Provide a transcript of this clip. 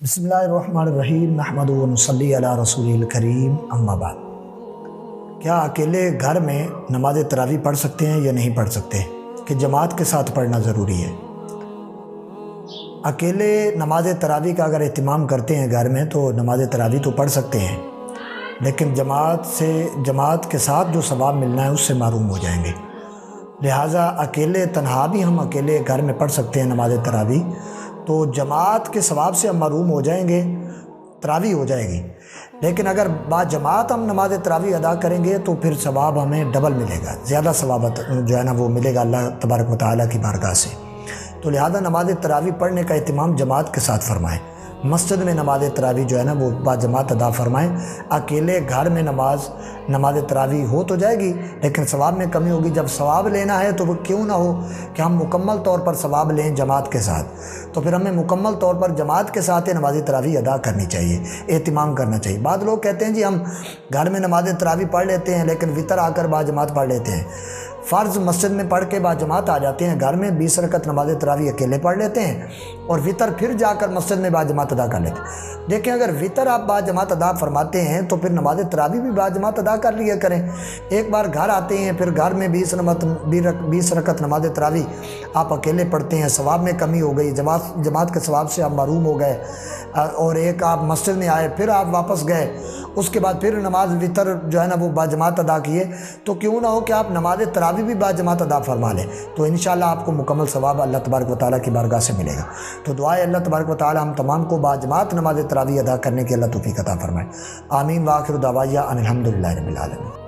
بسم اللہ الرحمن الرحیم نحمد و نصلی علی رسول الکریم اما بعد۔ کیا اکیلے گھر میں نماز تراویح پڑھ سکتے ہیں یا نہیں پڑھ سکتے کہ جماعت کے ساتھ پڑھنا ضروری ہے؟ اکیلے نماز تراویح کا اگر اہتمام کرتے ہیں گھر میں تو نماز تراویح تو پڑھ سکتے ہیں، لیکن جماعت کے ساتھ جو ثواب ملنا ہے اس سے محروم ہو جائیں گے۔ لہٰذا اکیلے تنہا بھی ہم اکیلے گھر میں پڑھ سکتے ہیں نماز تراویح، تو جماعت کے ثواب سے ہم محروم ہو جائیں گے، تراویح ہو جائے گی۔ لیکن اگر با جماعت ہم نماز تراویح ادا کریں گے تو پھر ثواب ہمیں ڈبل ملے گا، زیادہ ثواب جو ہے نا وہ ملے گا اللہ تبارک و تعالیٰ کی بارگاہ سے۔ تو لہذا نماز تراویح پڑھنے کا اہتمام جماعت کے ساتھ فرمائیں، مسجد میں نماز تراویح جو ہے نا وہ با جماعت ادا فرمائیں۔ اکیلے گھر میں نماز تراویح ہو تو جائے گی لیکن ثواب میں کمی ہوگی۔ جب ثواب لینا ہے تو وہ کیوں نہ ہو کہ ہم مکمل طور پر ثواب لیں جماعت کے ساتھ، تو پھر ہمیں مکمل طور پر جماعت کے ساتھ نماز تراویح ادا کرنی چاہیے، اہتمام کرنا چاہیے۔ بعض لوگ کہتے ہیں جی ہم گھر میں نماز تراویح پڑھ لیتے ہیں لیکن وطر آ کر با جماعت پڑھ لیتے ہیں۔ فرض مسجد میں پڑھ کے با جماعت آ جاتے ہیں، گھر میں 20 رکعت نماز تراویح اکیلے پڑھ لیتے ہیں اور وطر پھر جا کر مسجد میں با جماعت ادا کر لیتے ہیں۔ دیکھیں اگر وطر آپ با جماعت ادا فرماتے ہیں تو پھر نماز تراویح بھی با جماعت ادا کر لیا کریں۔ ایک بار گھر آتے ہیں پھر گھر میں 20 رکعت نماز تراویح آپ اکیلے پڑھتے ہیں، ثواب میں کمی ہو گئی، جماعت کے ثواب سے آپ محروم ہو گئے، اور ایک آپ مسجد میں آئے پھر آپ واپس گئے، اس کے بعد پھر نماز وطر جو ہے نا وہ با جماعت ادا کیے، تو کیوں نہ ہو کہ آپ نماز تراویح بھی با جماعت ادا فرما لیں، تو انشاءاللہ آپ کو مکمل ثواب اللہ تبارک و تعالیٰ کی بارگاہ سے ملے گا۔ تو دعائے اللہ تبارک و تعالیٰ ہم تمام کو با جماعت نماز تراویح ادا کرنے کی اللہ توفیق عطا فرمائے۔ آمین۔ وآخر دعوانا ان الحمد للہ رب العالمین۔